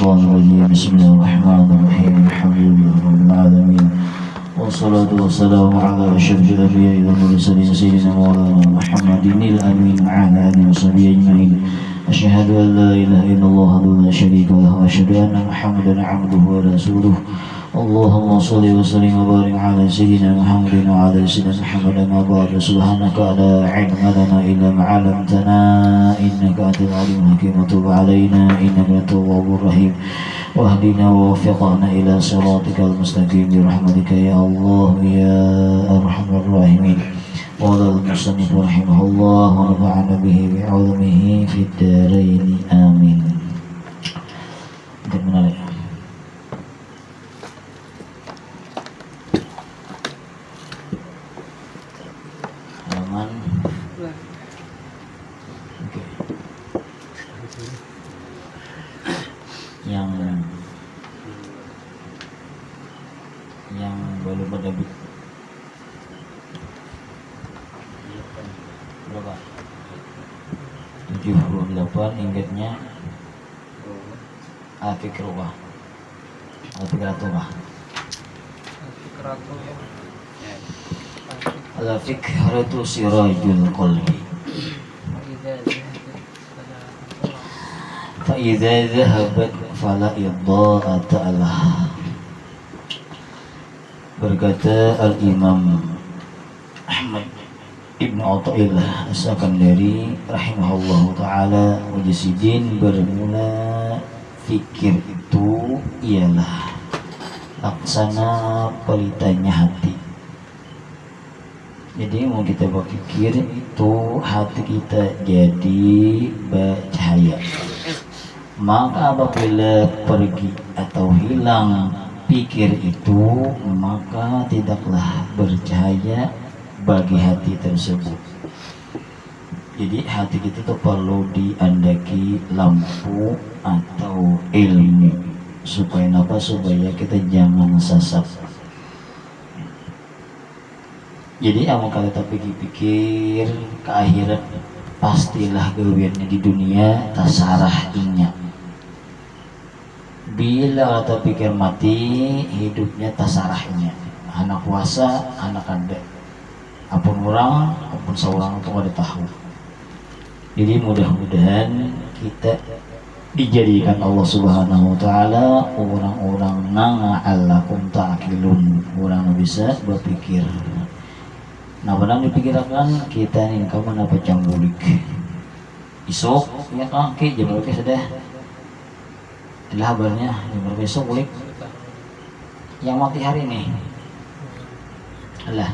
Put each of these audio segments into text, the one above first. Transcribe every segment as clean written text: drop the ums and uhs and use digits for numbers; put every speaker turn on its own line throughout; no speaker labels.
الشيطان الرجيم بسم الله الرحمن الرحيم الحمد لله رب العالمين والصلاة والسلام على أشرف الأنبياء والمرسلين سيدنا مولانا محمد الأمين وعلى آله وصحبه أجمعين أشهد أن لا إله إلا الله وحده لا شريك له وأشهد أن محمدا عبده ورسوله اللهم صل وسلم وبارك على سيدنا محمد وعلى سيدنا محمد أما بعد سبحانك لا علم لنا إلا ما علمتنا إنك أنت العليم الحكيم وتب علينا إنك أنت التواب الرحيم واهدنا ووفقنا إلى صراطك المستقيم برحمتك يا الله يا أرحم الراحمين. قال المصنف رحمه الله ونفعنا به بعلمه في الدارين آمين. Halaman yang belum pada berapa? 78 ingatnya Al-Fikrah Al-Fikratu sirajul qalbi fa idza dhahabat fala idda'ata lah. Berkata Al-Imam Ahmad Ibn Athaillah As-Sakandari rahimahullahu ta'ala Mujasidin bermula fikir itu ialah laksana pelitanya hati. Jadi mau kita berpikir itu hati kita jadi bercahaya. Maka apabila pergi atau hilang pikir itu, maka tidaklah bercahaya bagi hati tersebut. Jadi hati kita itu perlu diandaki lampu atau ilmu supaya apa? Supaya kita jangan sesat. Jadi kalau kita pikir ke akhirat, pastilah gawiannya di dunia tasarah ingat. Bila kita pikir mati, hidupnya tasarahnya. Anak puasa, anak ada. Apun orang, apun seorang itu ada tahu. Jadi mudah-mudahan kita dijadikan Allah Subhanahu wa taala orang-orang nanga'allakum ta'qilun, orang bisa berpikir. Nah, benar dipikirkan kita ini kamu apa cambulik. Isok ya kaki jam berapa sudah? Adalah kabarnya jam berapa besok bulik? Yang mati hari ini. Alah.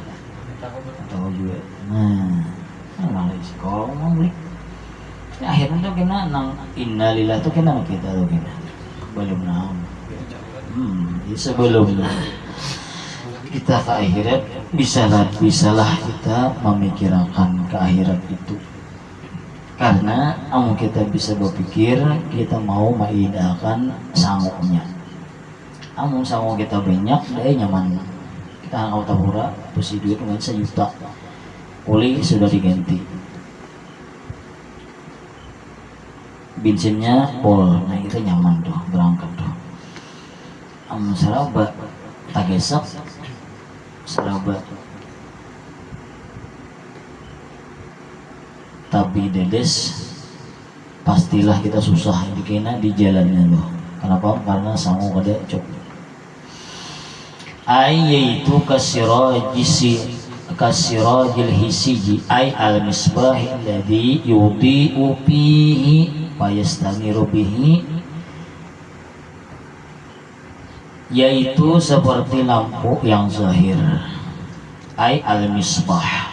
Tahu juga. Malah sekolah ngomong bulik. Ya, akhirnya tuh kena nang innalillah tuh kena kita tuh kena. Belum nang. Sebelum kita ke akhirat bisalah kita memikirkan ke akhirat itu. Karena amun kita bisa berpikir, kita mau mengindahkan sanggunya. Amun sanggup kita banyak, dia nyaman. Kita angkat tabura, besi duit dengan 1 juta. Oli sudah diganti. Bensinnya pol, nah itu nyaman tuh, berangkat tuh. Amun sarabat, tak gesek, sarabat. Tapi dedes pastilah kita susah dikena di jalannya loh. Kenapa? Karena sanggup ada cok. Yaitu kasirajil hisiji ay al-misbah alladhi yudhi'u fihi fayastamiru bihi, yaitu seperti lampu yang zahir ay al-misbah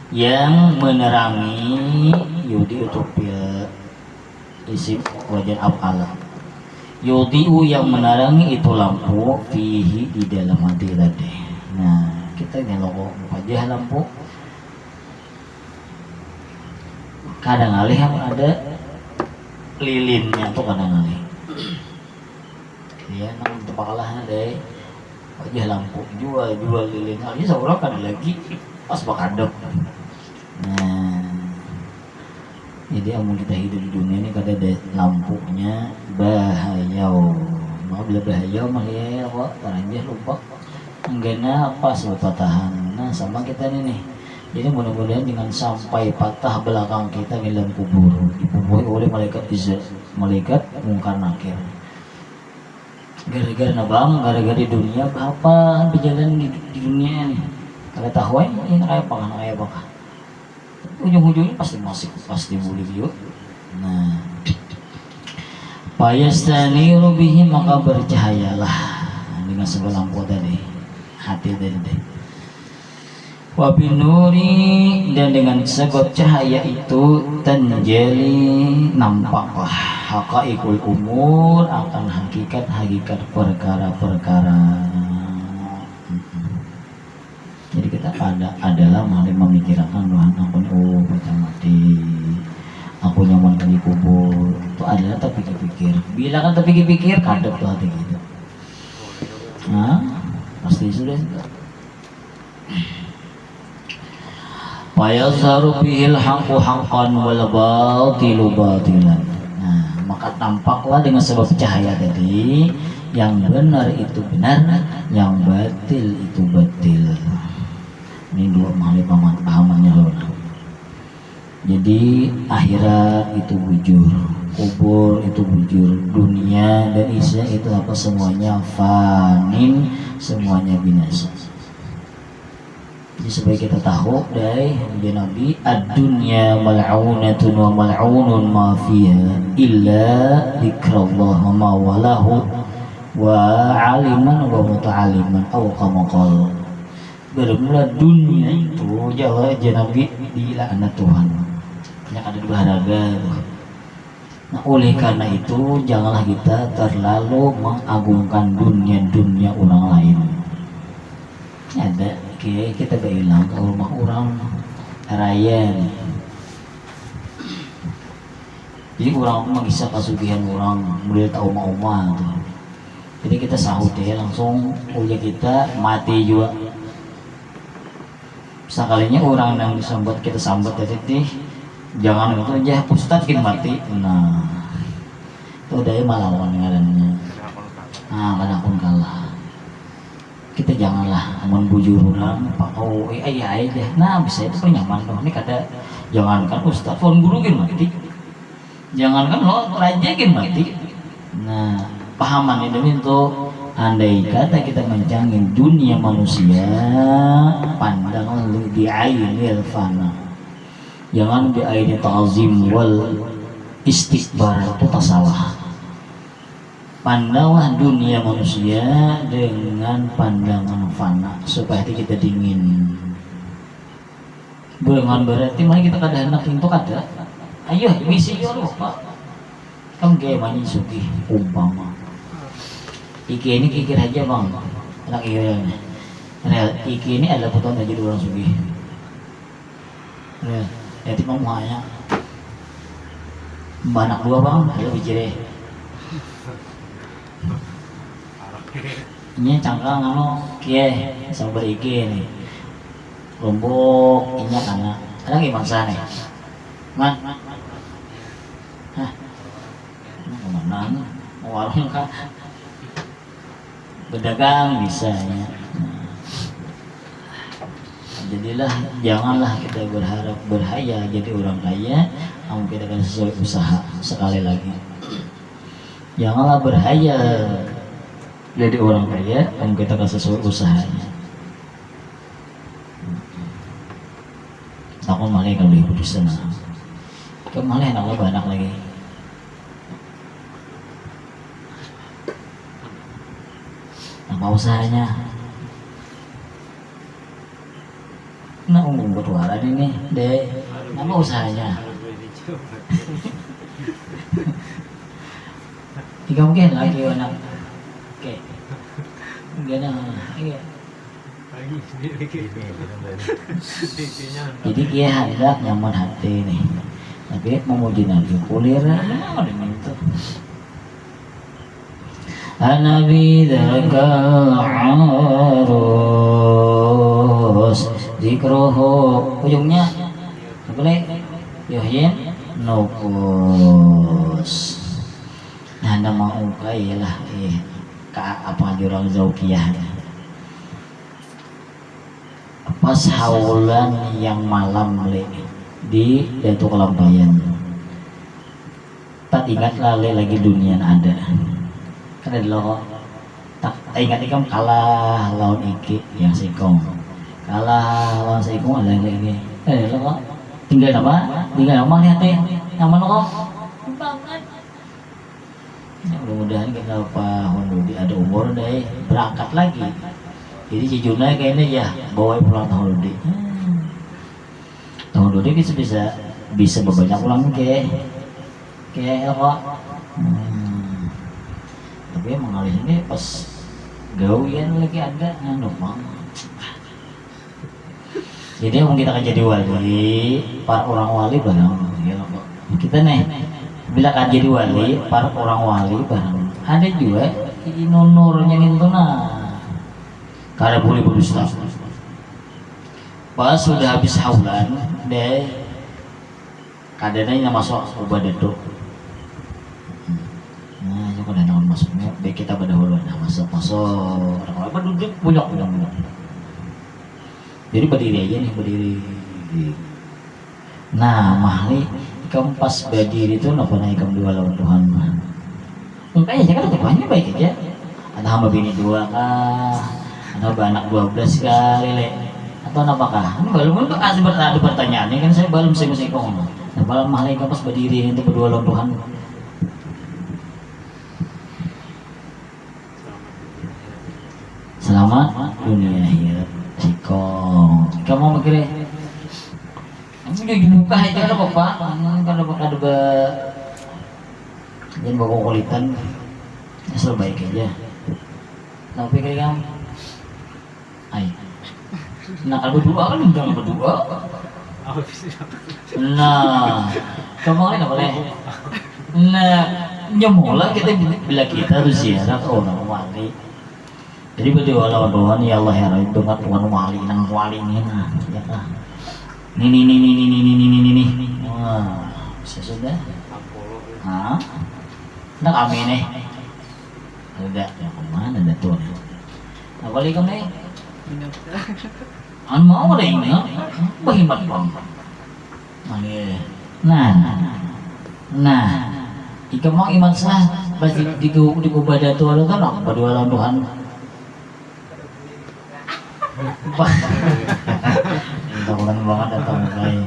yang menerangi yudi utopia isim wajan af'ala. Yudi'u yang menerangi itu lampu fihi di dalam hati tadi. Nah, kita ngelok aja lampu. Kadang alih ada lilinnya tuh kadang alih. Dia nang tepakalah deh. Aja lampu jual lilin. Alih seorang kan lagi pas bakadok. Nah, Jadi amun kita hidup di dunia ini kada ada lampunya bahayau. Mau bila bahayau mah ya apa? Paranjah lupa. Enggaknya pas patahan. Nah sama kita ini nih. Jadi mudah-mudahan jangan sampai patah belakang kita di dalam kubur, dipukuli oleh malaikat izza, malaikat mungkar nakir. Gara-gara nabang, gara-gara di dunia apa berjalan di dunia ini. Kada tahu ini kayak apa. Ujung-ujungnya pasti masuk, pasti boleh juga. Nah, payastaniru bihi, maka bercahayalah dengan sebuah lampu tadi, hati tadi. Wabinuri, dan dengan sebab cahaya itu tanjali, nampaklah haqaiqul umur, akan hakikat perkara-perkara. Jadi kita adalah mari memikirkan aku baca mati, aku nyaman di kubur, itu adalah tapi pikir. Bila kan tapi pikir kadep tuh hati kita. Nah, pasti sudah. Fayazharu bihil haqqu haqqan wal batilu batilan. Nah, maka tampaklah dengan sebab cahaya tadi yang benar itu benar, yang batil itu batil. Ini dua mahali pahamannya loh. Jadi akhirat itu bujur, kubur itu bujur, dunia dan isinya itu apa semuanya fanin, semuanya binasa. Jadi supaya kita tahu dari Nabi, ad-dunya mal'unatun wa mal'unun ma fiha illa dzikrullah wa ma walahu wa aliman wa muta'aliman atau kama qala. Bermula dunia itu jauh aja Nabi dilaknat Tuhan. Yang ada dua haraga. Nah, oleh karena itu janganlah kita terlalu mengagungkan dunia orang lain. Ada kita bilang ke rumah orang raya nih. Jadi orang mengisah kasugihan orang mulai tahu oma tuh. Jadi kita sahut ya langsung kuliah kita mati juga. Sekalinya orang yang disambat kita sambat tadi jangan itu aja Ustadz kita mati. Nah itu udah malawan ngarannya. Nah mana pun kalah. Kita janganlah membujur orang aja. Nah bisa itu penyaman loh. Ini kata jangankan Ustadz pun guru kan mati, jangankan lo raja kan mati. Nah pahaman ini untuk andai kata kita mencangin dunia manusia, pandang di ainil fana, jangan di ainil ta'zim wal istikbar, itu tak salah. Pandanglah dunia manusia dengan pandangan fana supaya kita dingin. Bukan berarti mari kita kada hendak itu kada. Ayo misi yo Pak. Kamu kayak mani suki umpama. Iki ini kikir aja bang. Anak iya ini. Iki ini adalah putuan aja orang suki. Ya timang muanya. Banak dua bang, ada bicara. Ini cangkang kie sabar iki nih lombok inya kana ada gimana sah nih man hah kemana warung kah berdagang bisa ya. Jadilah janganlah kita berharap berhaya jadi orang kaya, namun kita akan sesuai usaha. Sekali lagi janganlah berhaya jadi orang kaya, namun kita akan sesuai usahanya. Aku malah kalau ibu di sana, kemalah enak banyak lagi. Apa usahanya? Nah, bertuaran ini deh. Nama usahanya? Tiga mungkin lagi anak. Oke. Gimana? Iya. Jadi dia hendak nyaman hati nih. Tapi memuji Nabi kulir ada itu. Anabi dzakal arus zikruhu ujungnya boleh yohin nopos. Nah nama ukai lah apa jurang zaukiyah pas haulan yang malam di Datu Kelampayan. Tak ingat lagi dunia ada kan ada loh. Tak ingat ikam kalah lawan iki yang sikong kalah lawan sikong ada lagi loh. Tinggal nama lihat nama lo banget. Mudah-mudahan kita Pak Hondudi ada umur deh berangkat lagi. Jadi Cijuna kayaknya ya bawa pulang tahun Hondudi. Tahun Hondudi bisa berbanyak pulang kayak apa. Tapi mengalir ini pas gawian lagi ada bang. Jadi yang kita akan jadi wali, para orang wali barang kita nih. Bila kan jadi wali, para orang wali barang ada juga nurnya itu karena boleh berusaha. Pas sudah habis haulan deh kadang-kadang masuk ibadah tuh. Nah itu kan ada masuknya deh kita pada haulan masuk orang duduk banyak. Jadi berdiri aja nih berdiri. Nah mahli ikam pas berdiri itu nopana ikam dua lawan Tuhan mah. Enggak ya kan Tuhannya baik aja. Ada hamba bini 2 kah? Ada anak 12 kali le. Atau apakah? Ini belum kasih ada pertanyaannya kan saya belum sih kong. Nah malam mahli ikam pas berdiri itu berdua lawan Tuhan. Selamat dunia akhirat sikong. Kamu mau mikirnya? Kamu jadi buka aja kan bapak? Kalau ada jangan bawa kulitan, asal baik aja. Tapi pikir kamu, nah kalau berdua kan jangan berdua. Nah, kamu kan nggak boleh. Nah, nyemola kita bila kita harus ziarah ke orang wali. Jadi berdua lawan Tuhan ya Allah ya Rabbi dengan Tuhan wali nang wali ini nah ya lah. Ini. Wah, sudah. Hah? Nak kami nih. Udah, ya kemana dah tuh? Nah balik kamu nih. Mau ada ini? Berhemat bang. Nah, jika mau iman sah, pasti diubadah Tuhan kan? Berdua lawan Tuhan. Takutan banget datang kayak.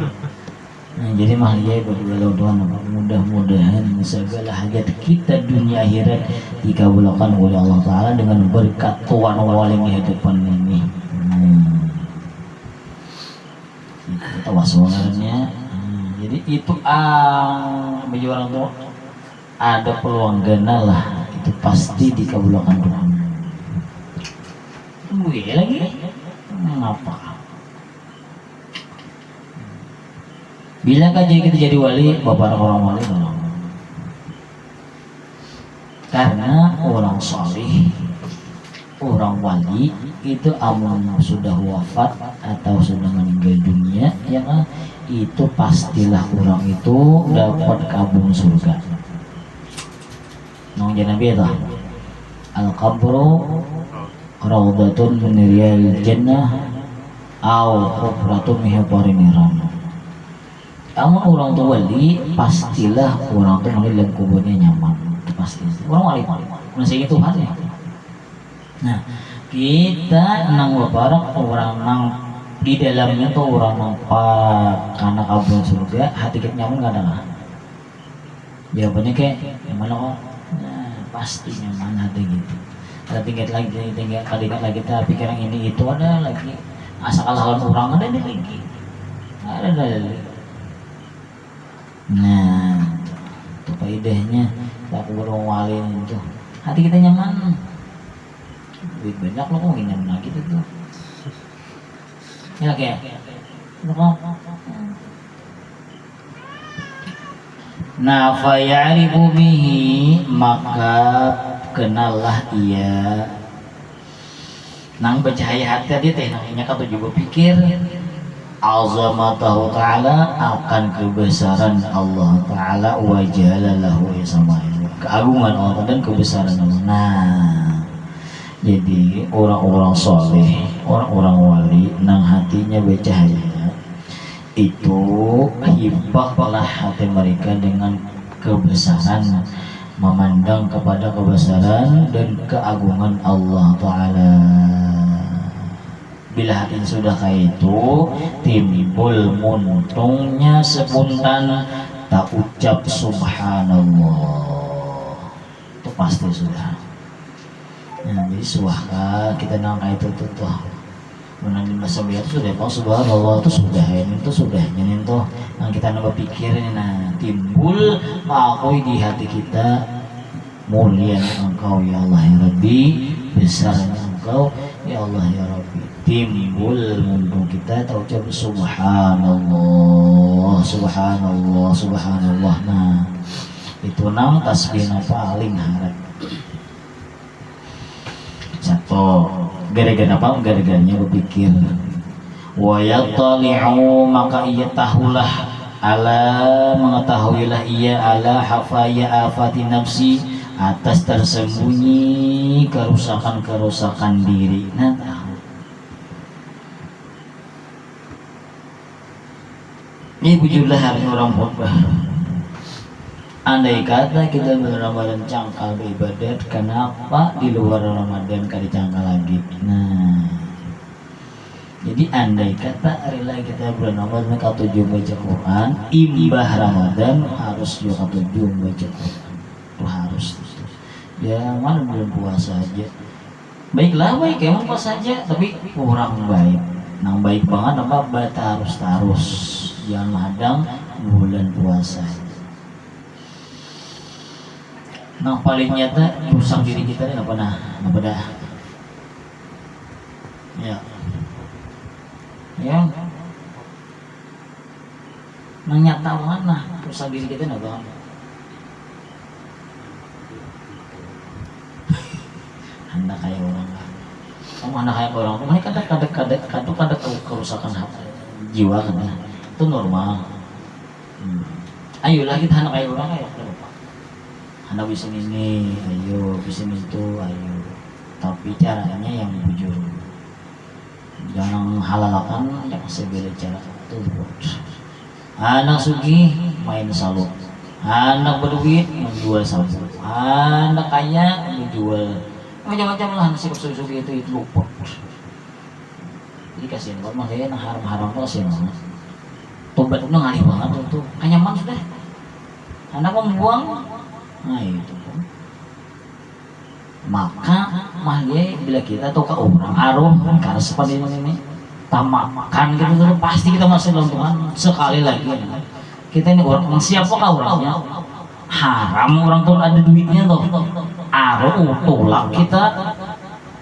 Nah, jadi mahliya berdua lawan Tuhan mudah-mudahan segala hajat kita dunia akhirat dikabulkan oleh Allah Taala dengan berkat Tuhan wali kehidupan ini. Kita waswalannya. Jadi itu bagi orang tua ada peluang gana lah itu pasti dikabulkan Tuhan. Tunggu ya lagi. Ngapa? Bila kan kita jadi wali, bapak orang wali tolong. Karena orang salih, orang wali itu amun sudah wafat atau sudah meninggal dunia, ya kan? Itu pastilah orang itu dapat kabung surga. Nong jangan beda. Al-qabru rawdatun min riyadil jannah aw hufratun min hufarin niran. Kamu orang tua wali pastilah orang tua wali dalam kuburnya nyaman itu pasti. Orang wali masih itu Tuhan ya. Nah kita nang barak orang nang di dalamnya tuh orang nampak karena kabur surga hati kita nyaman nggak ada. Jawabannya kayak gimana kok? Nah pasti nyaman hati gitu. Tinggal lagi kita pikiran ini itu ada lagi asal kalah orang ada lagi lagi. Nah itu faedahnya aku berong wali itu hati kita nyaman duit banyak lo kok nyaman lagi tuh ya kayak nah fayaribu bihi maka kenallah ia nang bercahaya hati dia teh nangnya kata juga pikir azamatahu ta'ala, akan kebesaran Allah ta'ala, wa jalalahu ya sama keagungan Allah dan kebesaran Allah. Nah, jadi orang-orang soleh, orang-orang wali nang hatinya bercahaya itu hibahlah hati mereka dengan kebesaran, memandang kepada kebesaran dan keagungan Allah Ta'ala. Bila hati sudah kayak itu, timbul muntungnya sepuntan tak ucap subhanallah, itu pasti sudah. Nah, jadi suaka kita nangka itu tuh menangi masa biar itu sudah mau subhanallah itu sudah ini itu sudah jadi tuh yang kita nambah pikirin. Nah, timbul mengakui di hati kita mulia Engkau ya Allah ya Rabbi, besarnya Engkau ya Allah ya Rabbi. Timbul mumpung kita terucap subhanallah subhanallah subhanallah. Nah, itu nang tasbih paling harap satu gara-gara apa? Gara-garanya berpikir wa yattali'u, maka ia tahulah ala, mengetahuilah ia ala hafaya afati nafsi, atas tersembunyi kerusakan-kerusakan diri. Nah, tahu ini bujurlah hari orang khutbah. Andai kata kita bulan Ramadan cangkal beribadat, kenapa di luar Ramadan kali cangkal lagi? Nah, jadi andai kata rela kita bulan Ramadan ke-7 baca Quran, imbah Ramadan harus juga ke-7 baca Quran. Itu harus. Ya mana belum puasa aja. Baiklah baik emang puasa aja, tapi kurang baik. Nang baik banget apa bata harus jangan hadang bulan puasa. Nah paling nyata rusak diri kita ini apa dah? Ya. Nah nyata banget nah rusak diri kita apa? Anda kayak orang lah. Kamu anak kayak orang tuh, mereka kadang kerusakan jiwa kan ya. Itu normal. Ayolah kita anak kayak orang kayak anak bisa ini, ayo bisa itu, ayo. Tapi caranya yang jujur. Jangan halalkan yang sebeda cara itu. Anak sugih main saluk, anak berduit menjual sabuk, anak kaya menjual macam-macam lah nasib sugih itu lupa. Jadi kasihan banget makanya haram-haram tuh kasihan banget. Tobat udah ngalih banget tuh, kanyaman sudah. Anak mau membuang. Nah itu maka mahliai bila kita tuh ke orang arum karena seperti ini tamak makan gitu tuh pasti kita masih dalam Tuhan sekali lagi. Kita ini orang siapakah orangnya? Haram orang tuh ada duitnya tuh arum tolak kita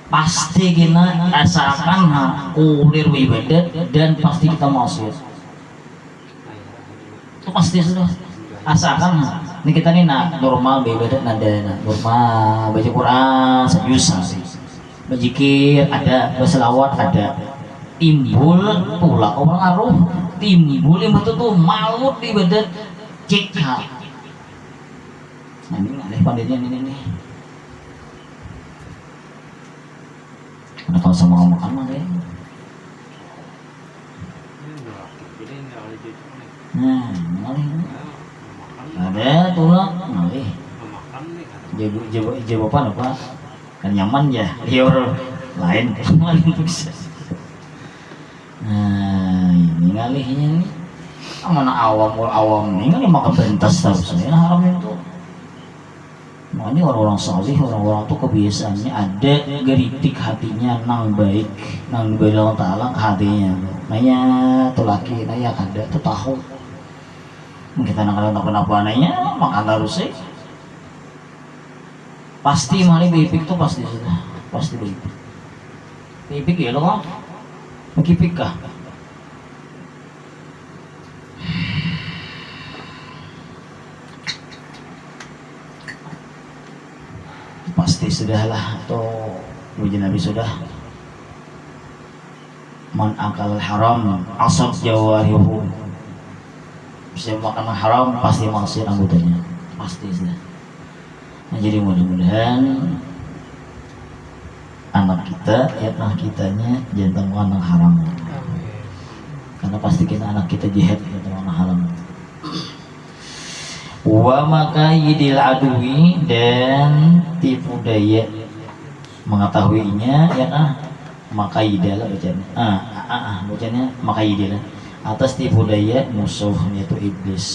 pasti kita asalkan kulir ibadat dan pasti kita maksiat itu pasti sudah asalkan. Ini kita nih normal beribadat nada normal baca Quran sejusa berzikir ada berselawat ada timbul pula orang aruh timbul yang betul tuh malut ibadat cekha. Nah ini aneh pandainya ini nih udah tahu sama kamu kan deh. Nah ngalih ada tulang ngalih jawaban apa kan nyaman ya liur lain kemarin bisa. Nah ini ngalihnya nih mana awam ini kan makan pentas harusnya haram itu. Makanya orang-orang salih orang-orang tuh kebiasaannya ada geritik hatinya nang baik nang Allah Ta'ala ke hatinya nanya tuh laki nanya kada tuh tahu kita nak kenapa nanya makan harus sih pasti mali bipik tuh pasti sudah pasti bipik ya lo kok bipik kah pasti sudahlah atau ujian Nabi sudah man akal haram asab jawarihu, bisa makan haram pasti maksiat anggotanya, pasti sudah. Nah, jadi mudah-mudahan anak kita ya kitanya jangan anak haram, karena pasti kita anak kita jihad jangan anak haram. Wa makayidil adui, dan tipu daya mengetahuinya ya makaidah lah bacanya bacanya makaidah atas tipu daya musuh yaitu iblis.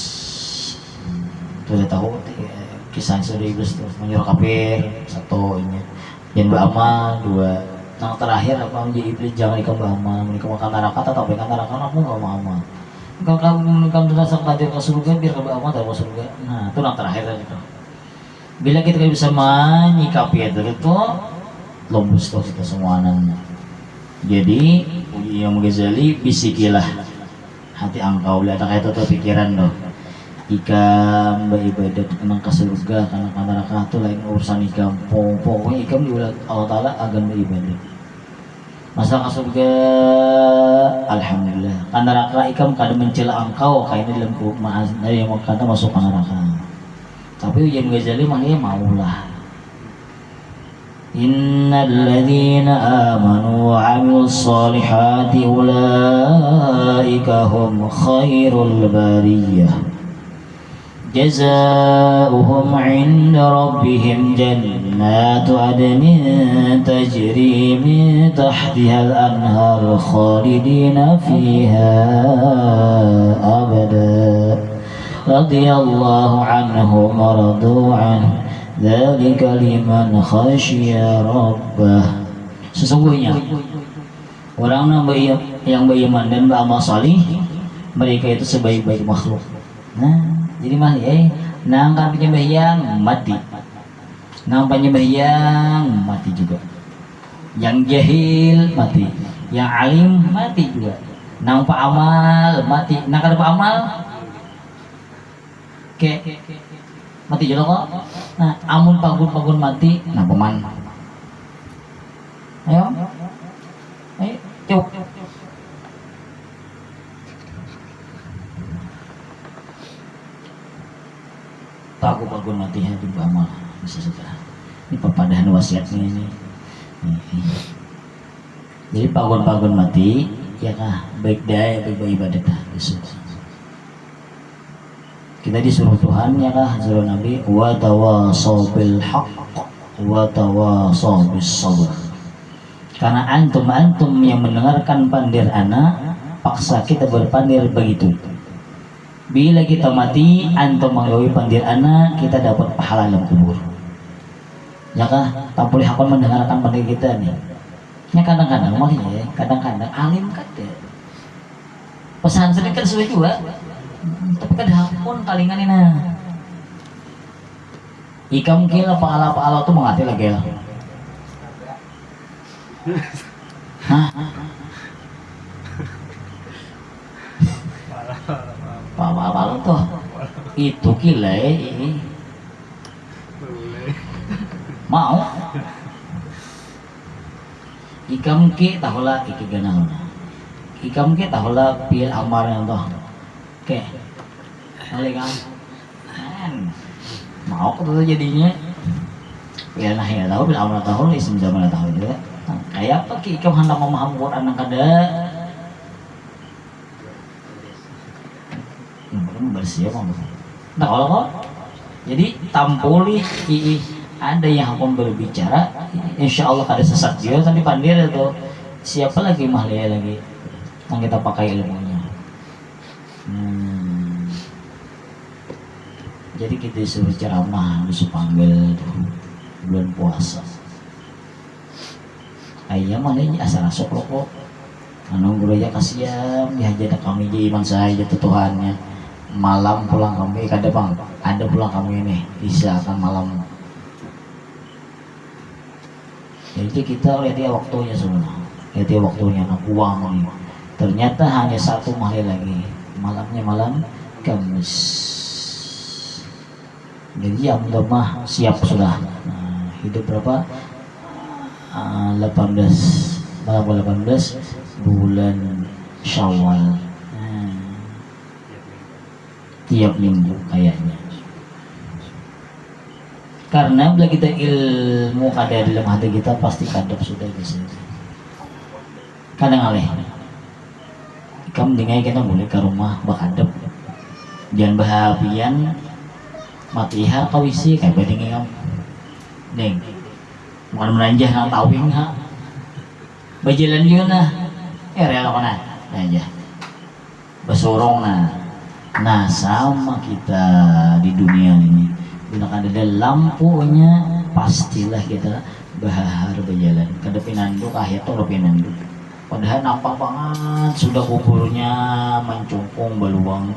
Sudah tahu kisah sudah iblis tuh menyuruh kafir satu ini yang beramal dua. Yang terakhir apa menjadi iblis jangan ikut beramal menikah makan neraka atau makan neraka aku nggak mau amal. Kalau kamu merasa khawatir ke surga biar kamu amal dari surga. Nah itu yang terakhir itu. Bila kita bisa menyikapi itu lombus tuh kita semua anak. Jadi Imam Ghazali bisikilah hati engkau lihat kayak itu pikiran loh. Ikam beribadat kenang ke surga karena neraka itu lain urusan ikam. Pokoknya ikam diulat Allah Taala agan beribadat. Masa ke surga alhamdulillah. Karena neraka ikam kada mencela engkau kayaknya dalam maas dari yang kata masuk ke neraka. Tapi Imam Ghazali mah dia maulah. Innal ladzina amanu wa 'amilus solihati ulaika hum khairul bariyah. جزاؤهم عند ربهم جنات عدن تجري من تحتها الأنهار خالدين فيها أبدا رضي الله عنهم ورضوا عنه ذلك لمن خشي ربه. Sesungguhnya orang yang beriman dan beramal salih, mereka itu sebaik-baik makhluk. Nah jadi mah nangkan penyembahyang mati, nang penyembahyang mati juga, yang jahil mati, yang alim mati juga, nang pak amal mati, nang kada pak amal ke mati juga kok. Nah amun pagun mati, nah peman, ayo cuk. Aku bangun mati hati beramal bisa saja. Ini perpadahan wasiatnya ini. Jadi bangun mati ya kah baik daya baik ibadah kita disuruh Tuhan ya kah suruh Nabi wa tawasaw bil haqq wa tawasaw bis sabr. Karena antum yang mendengarkan pandir anak paksa kita berpandir begitu. Bila kita mati, antum menggawi pandir anak, kita dapat pahala dalam kubur. Ya kah? Tak boleh hakon mendengarkan pandir kita nih. Ya kadang-kadang mah ya, kadang-kadang alim kan ya. Pesantren kan sesuai juga. Tapi kadang hakon kalingan ini nah. Ikam kira pahala tuh mengerti lagi lah. Hah? Pahala tuh itu kile ini mau ikam ke tahulah iki ganang ikam ke tahulah pil amar yang toh ke kan mau kata jadinya pil nah ya tahu pil amar tahu isim zaman tahu juga kayak apa ki ikam hendak memaham Quran yang kada bersih apa? Nah kalau kok jadi tampuli ada yang akan berbicara, insya Allah ada sesat dia tapi pandir atau siapa lagi mahlia lagi yang kita pakai ilmunya. Jadi kita disuruh ceramah, disuruh panggil tuh bulan puasa. Ayah mana ini asal asok rokok. Anu guru ya kasihan, dihajat kami di iman saya jatuh Tuhannya. Malam pulang kami kada bang ada pulang kami ini bisa akan malam jadi kita lihat dia waktunya sebenarnya lihat dia waktunya nak uang ini ternyata hanya satu malam lagi malamnya malam Kamis jadi jam lemah siap sudah hidup berapa 18 malam 18 bulan Syawal. Tiap minggu kayaknya. Karena bila kita ilmu ada dalam hati kita pasti kadap sudah bisa. Kadang aleh. Kamu dengar kita boleh ke rumah bakadap. Jangan bahagian matiha kawisi kayak bading kamu. Neng. Bukan meranjah nang tawing ha. Bajalan juga nah. Real mana? Aja. Basorong nah. Nah sama kita di dunia ini. Bila ada lampunya pastilah kita bahar berjalan. Kada pinanduk akhir tuh lo pinanduk. Padahal nampak banget sudah kuburnya mencungkung beluang.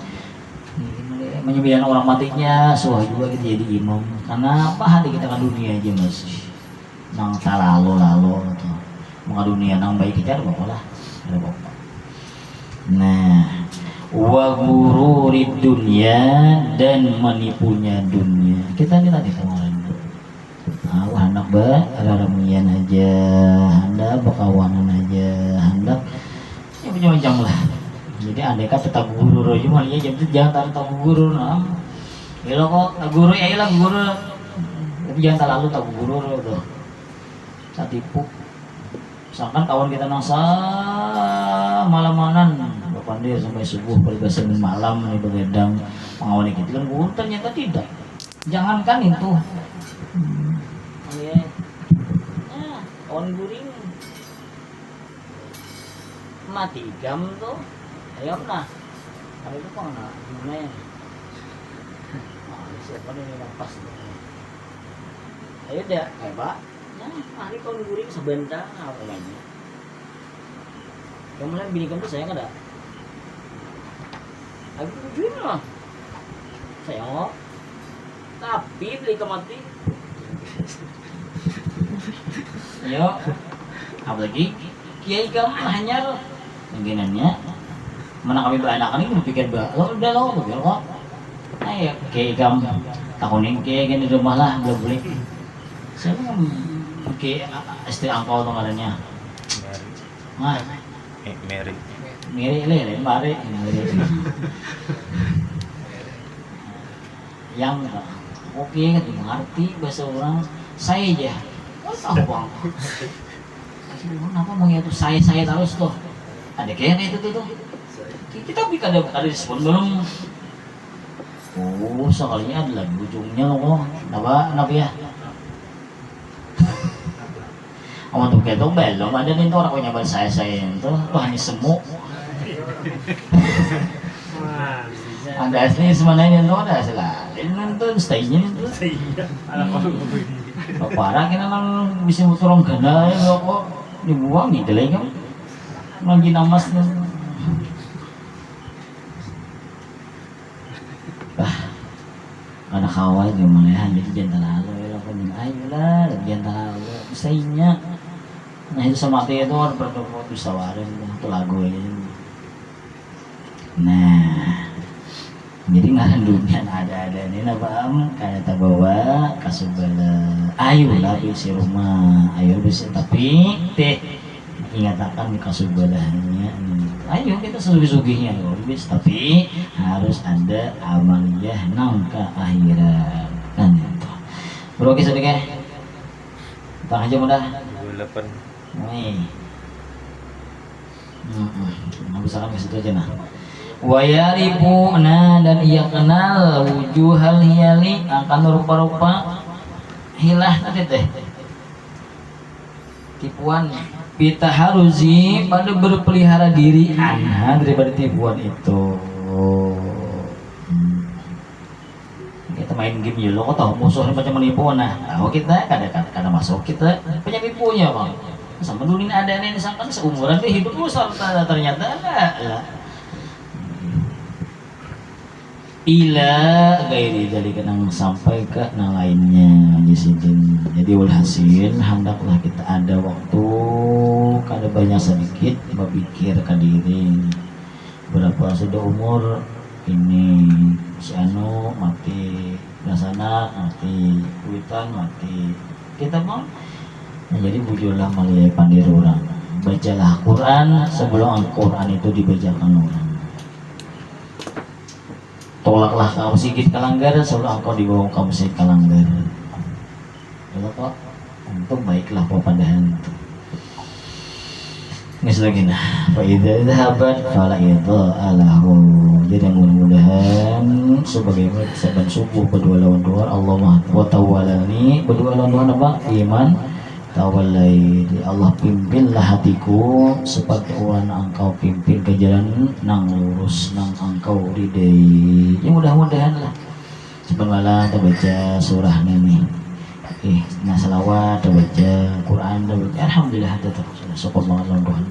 Menyembelih orang matinya suah juga kita jadi imam. Karena apa hati kita ke dunia aja masih nang talalu atau mau dunia nang baik kita ada apa lah, ada apa. Nah, wa gururid dunia dan menipunya dunia. Kita ini tadi kemarin. Wah hendak raramian aja, hendak berkawanan aja, hendak ya macam-macam lah. Jadi andai kata tak guru cuma ya jam itu jangan tak guru nah. Kalau kok tak guru ya ilah guru. Tapi jangan terlalu tak guru tuh. Tak tipu. Misalkan kawan kita nangsa malamanan pandai sampai subuh peribahasa malam nih begadang pengawal kita kan guru ternyata tidak. Jangankan itu. Ya. Nah, kawan guring mati jam tuh. Ayo nah, hari itu pang na, gimana ya? Siapa nih nafas? Ayo dah, hebat. Nah, hari kau guring sebentar, apa namanya? Yang mulai binikan tuh saya nggak ada. Aku tujuin lah, saya ngok. Tapi beli kemati. Ayo, apa lagi? Kiai kamu hanya mungkinannya. Mana kami beranakan ini berpikir bahwa udah lo berpikir kok ayo kayak kamu tahunin kayak di rumah lah belum boleh saya kan kayak istri angkau tuh katanya Mary lele Mary yang oke kan mengerti bahasa orang saya aja tahu bang kenapa mau itu saya terus tuh ada kayaknya itu tuh kita bikin ada respon belum sekalinya ada lagi ujungnya loh kenapa ya sama tuh kayak tuh belum ada nih tuh orang punya bahasa saya itu tuh hanya semu ada asli sebenarnya tuh ada selain tuh staynya itu parah kan emang bisa turun ganda ya kok dibuang nih delay kan lagi namas karena kawal gimana ya jadi jangan terlalu ya kan yang ayolah jangan terlalu sayangnya nah itu sama itu kan berdoa bisa warin itu lagu ini nah jadi ngaran dunia ada ini apa kayak tak bawa kasubala ayolah bisi rumah ayo bisa tapi ingatakan di kasubalahnya ayo kita sugih-sugihnya bis tapi harus ada amaliyah nangka akhirat kan itu bro kisah deh kita aja mudah 28 nih bisa kan ke situ aja nah wayaribuna dan ia kenal wujuhal hiyali akan rupa-rupa hilah tadi teh tipuan kita haruzi pada berpelihara diri anha daripada tipuan itu. Kita main game ya lo kok tahu musuhnya macam menipu nah tahu kita kadang masuk kita penyetipunya bang sama dulu ini ada nih disangka seumuran dia hidup lu ternyata lah ila gairi dari kenang sampai ke nang lainnya di sini. Jadi walhasil hendaklah kita ada waktu kada banyak sedikit berpikir ke diri berapa sudah umur ini si anu mati rasana mati kuitan mati kita mau nah, jadi bujurlah malih pandir orang bacalah Quran sebelum Al-Quran itu dibacakan orang. Tolaklah kaum sikit kalanggar sebelum engkau dibawa kaum sikit kalanggar. Kalau kok untuk baiklah pepandahan itu. Nges lagi nah, fa idza dhahabat fala alahu. Jadi mudah-mudahan sebagai saban subuh berdua lawan dua Allah wa tawalani berdua lawan dua apa iman tawallai Allah pimpinlah hatiku seperti wan engkau pimpin ke jalan nang lurus nang engkau ridai. Ya mudah-mudahan lah sebenarnya kita baca surah ini nah salawat baca Quran baca alhamdulillah ada terus syukur banget lawan Tuhan.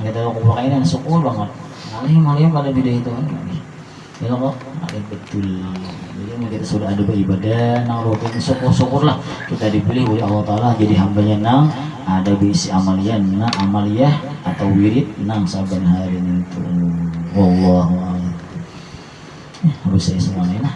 Kita kalau ini syukur banget malah pada beda itu kan ya kok ada betul. Jadi kita sudah ada beribadah nang rutin syukur-syukurlah kita dipilih oleh Allah Ta'ala jadi hambanya nang ada bisi amaliyah atau wirid nang saban hari itu wallahu a'lam. Harus saya semuanya nah